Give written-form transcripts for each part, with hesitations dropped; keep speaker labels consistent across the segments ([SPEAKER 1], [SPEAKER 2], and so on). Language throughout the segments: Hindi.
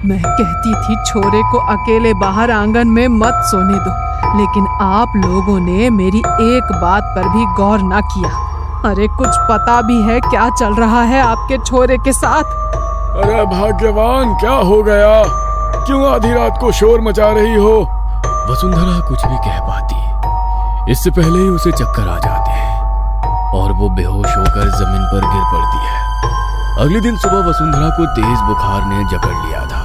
[SPEAKER 1] मैं कहती थी छोरे को अकेले बाहर आंगन में मत सोने दो, लेकिन आप लोगों ने मेरी एक बात पर भी गौर ना किया। अरे कुछ पता भी है क्या चल रहा है आपके छोरे के साथ?
[SPEAKER 2] अरे भाग्यवान, क्या हो गया? क्यों आधी रात को शोर मचा रही हो?
[SPEAKER 3] वसुंधरा कुछ भी कह पाती, इससे पहले ही उसे चक्कर आ जाते हैं और वो बेहोश होकर जमीन पर गिर पड़ती है। अगले दिन सुबह वसुंधरा को तेज बुखार ने जकड़ लिया था।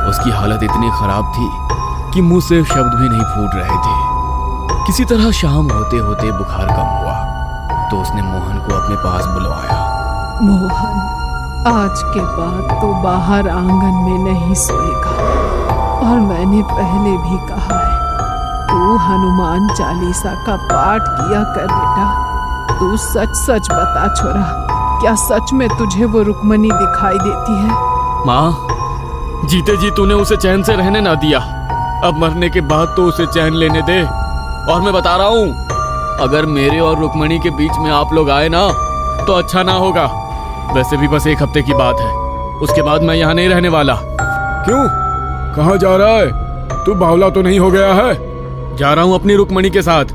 [SPEAKER 3] उसकी हालत इतनी खराब थी कि मुंह से शब्द भी नहीं फूट रहे थे। किसी तरह शाम होते होते बुखार कम हुआ तो उसने मोहन को अपने पास बुलवाया।
[SPEAKER 1] मोहन, आज के बाद तो बाहर आंगन में नहीं सोएगा, और मैंने पहले भी कहा है, तू हनुमान चालीसा का पाठ किया कर बेटा। तू सच सच बता छोरा, क्या सच में तुझे वो रुक्मणी दिखाई देती है?
[SPEAKER 3] माँ, जीते जी तूने उसे चैन से रहने ना दिया, अब मरने के बाद तो उसे चैन लेने दे। और मैं बता रहा हूँ, अगर मेरे और रुक्मणी के बीच में आप लोग आए ना तो अच्छा ना होगा। वैसे भी बस एक हफ्ते की बात है, उसके बाद मैं यहाँ नहीं रहने वाला।
[SPEAKER 2] क्यों? कहाँ जा रहा है? तू बावला तो नहीं हो गया है?
[SPEAKER 3] जा रहा हूँ अपनी रुक्मणी के साथ।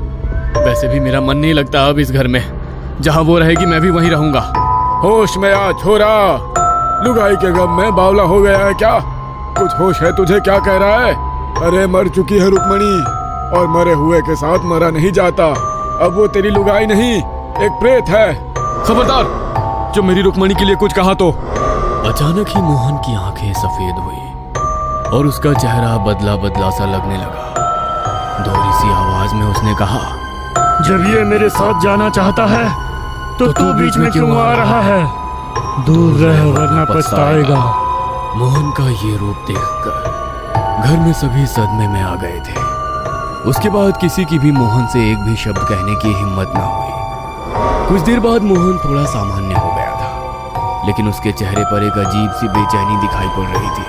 [SPEAKER 3] वैसे भी मेरा मन नहीं लगता अब इस घर में, जहाँ वो रहेगी मैं भी वहीं रहूंगा।
[SPEAKER 2] होश में आ छोरा, लुगाई के गम में बावला हो गया है क्या? कुछ होश है तुझे? क्या कह रहा है? अरे मर चुकी है रुक्मणी, और मरे हुए के साथ मरा नहीं जाता। अब वो तेरी लुगाई नहीं, एक प्रेत है।
[SPEAKER 3] खबरदार, जो मेरी रुक्मणी के लिए कुछ कहा तो। अचानक ही मोहन की आंखें सफेद हुई और उसका चेहरा बदला बदला सा लगने लगा। दोहरी सी आवाज में उसने कहा,
[SPEAKER 4] जब ये मेरे साथ जाना चाहता है तो तू बीच में क्यों आ रहा है? दूर रह वरना पछताएगा।
[SPEAKER 3] मोहन का ये रूप देखकर घर में सभी सदमे में आ गए थे। उसके बाद किसी की भी मोहन से एक भी शब्द कहने की हिम्मत ना हुई। कुछ देर बाद मोहन थोड़ा सामान्य हो गया था, लेकिन उसके चेहरे पर एक अजीब सी बेचैनी दिखाई पड़ रही थी।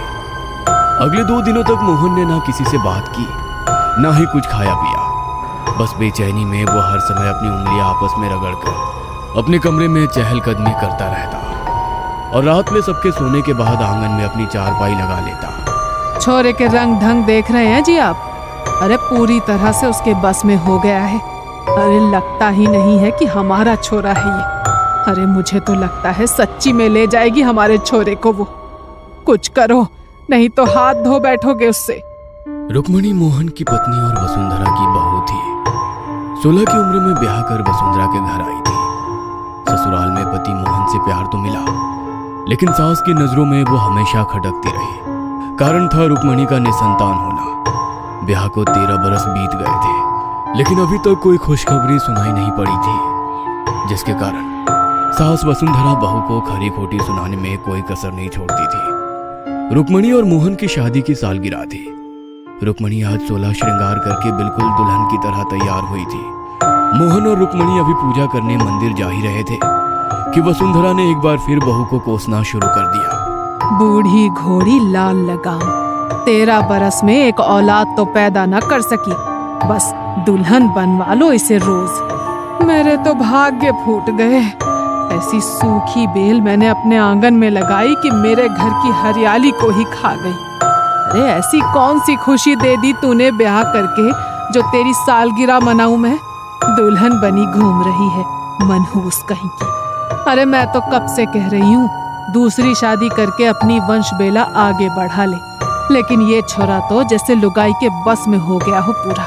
[SPEAKER 3] अगले 2 दिनों तक मोहन ने ना किसी से बात की, ना ही कुछ खाया पिया। बस बेचैनी में वो हर समय अपनी उंगलियां आपस में रगड़कर अपने कमरे में चहलकदमी करता रहता और रात में सबके सोने के बाद आंगन में अपनी चारपाई लगा लेता।
[SPEAKER 1] छोरे के रंग ढंग देख रहे हैं जी आप? अरे पूरी तरह से उसके बस में हो गया है। अरे लगता ही नहीं है कि हमारा छोरा है ये। अरे मुझे तो लगता है सच्ची में ले जाएगी हमारे छोरे को वो। कुछ करो, नहीं तो हाथ धो बैठोगे उससे।
[SPEAKER 3] रुक्मणी मोहन की पत्नी और वसुंधरा की बहू थी। 16 की उम्र में ब्याह कर वसुंधरा के घर आई थी। ससुराल में पति मोहन से प्यार तो मिला, लेकिन सास की नजरों में वो हमेशा खटकती रही। कारण था रुक्मणी का निसंतान होना। ब्याह को 13 बरस बीत गए थे, लेकिन अभी तक कोई खुशखबरी सुनाई नहीं पड़ी थी, जिसके कारण सास वसुंधरा बहू को खरी खोटी सुनाने में कोई कसर नहीं छोड़ती थी। रुक्मणी और मोहन की शादी की सालगिरह थी। रुक्मणी आज 16 श्रृंगार करके बिल्कुल दुल्हन की तरह तैयार हुई थी। मोहन और रुक्मणी अभी पूजा करने मंदिर जा ही रहे थे कि वसुंधरा ने एक बार फिर बहू को कोसना शुरू कर दिया।
[SPEAKER 1] बूढ़ी घोड़ी लाल लगाम, 13 बरस में एक औलाद तो पैदा न कर सकी, बस दुल्हन बनवा लो इसे रोज। मेरे तो भाग्य फूट गए। ऐसी सूखी बेल मैंने अपने आंगन में लगाई कि मेरे घर की हरियाली को ही खा गई। अरे ऐसी कौन सी खुशी दे दी तूने ब्याह करके जो तेरी सालगिरह मनाऊं मैं? दुल्हन बनी घूम रही है, मनहूस कहीं की। अरे मैं तो कब से कह रही हूँ दूसरी शादी करके अपनी वंश बेला आगे बढ़ा ले, लेकिन ये छोरा तो जैसे लुगाई के बस में हो गया हो पूरा।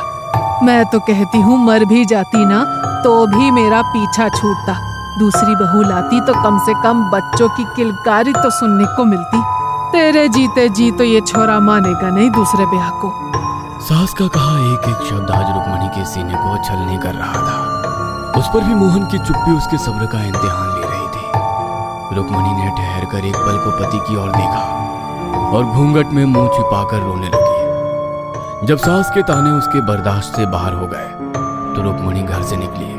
[SPEAKER 1] मैं तो कहती हूँ मर भी जाती ना तो भी मेरा पीछा छूटता। दूसरी बहू लाती तो कम से कम बच्चों की किलकारी तो सुनने को मिलती। तेरे जीते जी तो ये छोरा मानेगा नहीं दूसरे ब्याह को।
[SPEAKER 3] सास का कहा एक एक शब्द आज रुक्मणी के सीने को छलनी कर रहा था। उस पर भी मोहन की चुप्पी उसके सब्र का इम्तिहान ले रही थी। रुक्मणी ने ठहर कर एक पल को पति की ओर देखा और घूंघट में मुंह छिपाकर रोने लगी। जब सास के ताने उसके बर्दाश्त से बाहर हो गए तो रुक्मणी घर से निकली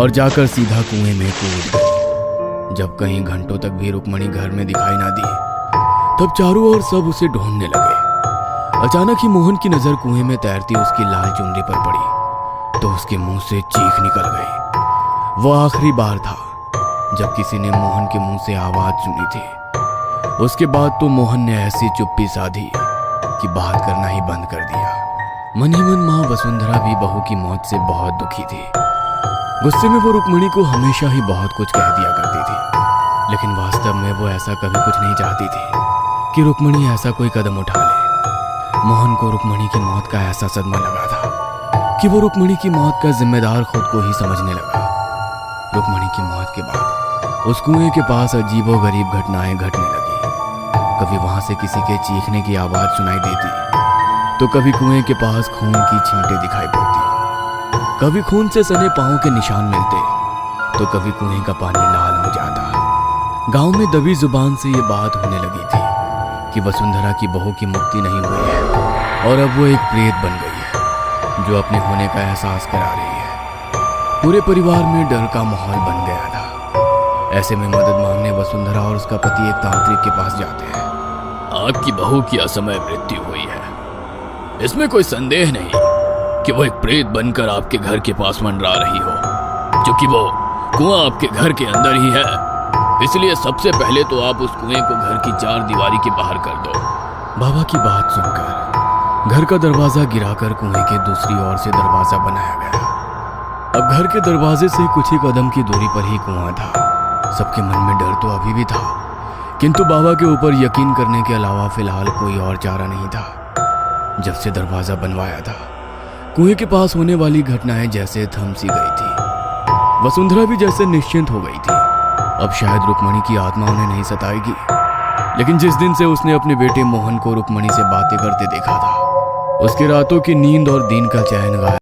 [SPEAKER 3] और जाकर सीधा कुएं में कूद गई। जब कहीं घंटों तक भी रुक्मणी घर में दिखाई ना दी तब चारों ओर सब उसे ढूंढने लगे। अचानक ही मोहन की नजर कुएं में तैरती उसकी लाल चुनरी पर पड़ी तो उसके मुंह से चीख निकल गई। वो आखिरी बार था जब किसी ने मोहन के मुंह से आवाज सुनी थी। उसके बाद तो मोहन ने ऐसी चुप्पी साधी कि बात करना ही बंद कर दिया। मन ही मन माँ वसुंधरा भी बहू की मौत से बहुत दुखी थी। गुस्से में वो रुक्मिणी को हमेशा ही बहुत कुछ कह दिया करती थी, लेकिन वास्तव में वो ऐसा कभी कुछ नहीं चाहती थी कि रुक्मिणी ऐसा कोई कदम उठा ले। मोहन को रुक्मिणी की मौत का ऐसा सदमा लगा था कि वो रुक्मिणी की मौत का जिम्मेदार खुद को ही समझने लगा। रुक्मिणी की मौत के बाद उस कुएं के पास अजीबोगरीब घटनाएं घटने लगी। कभी वहां से किसी के चीखने की आवाज सुनाई देती, तो कभी कुएं के पास खून की छींटें दिखाई पड़ती, कभी खून से सने पांव के निशान मिलते, तो कभी कुएं का पानी लाल हो जाता। गांव में दबी जुबान से ये बात होने लगी थी कि वसुंधरा की बहू की मुक्ति नहीं हुई है और अब वो एक प्रेत बन गई है जो अपने होने का एहसास करा रही है। पूरे परिवार में डर का माहौल बन गया था। ऐसे में मदद मांगने वसुंधरा और उसका पति एक तांत्रिक के पास जाते हैं। आपकी बहू की असमय मृत्यु हुई है, इसमें कोई संदेह नहीं कि वो एक प्रेत बनकर आपके घर के पास मंडरा रही हो, क्योंकि वो कुआं आपके घर के अंदर ही है। इसलिए सबसे पहले तो आप उस कुएं को घर की 4 दीवारी के बाहर कर दो। बाबा की बात सुनकर घर का दरवाजा गिराकर कुएं के दूसरी ओर से दरवाजा बनाया गया। अब घर के दरवाजे से कुछ ही कदम की दूरी पर ही कुआं था। सबके मन में डर तो अभी भी था, किंतु बाबा के ऊपर यकीन करने के अलावा फिलहाल कोई और चारा नहीं था। जब से दरवाजा बनवाया था, कुएं के पास होने वाली घटनाएं जैसे थम सी गई थी। वसुंधरा भी जैसे निश्चिंत हो गई थी। अब शायद रुक्मिणी की आत्मा उन्हें नहीं सताएगी, लेकिन जिस दिन से उसने अपने बेटे मोहन को रुक्मिणी से बातें करते देखा था, उसकी रातों की नींद और दिन का चैन गायब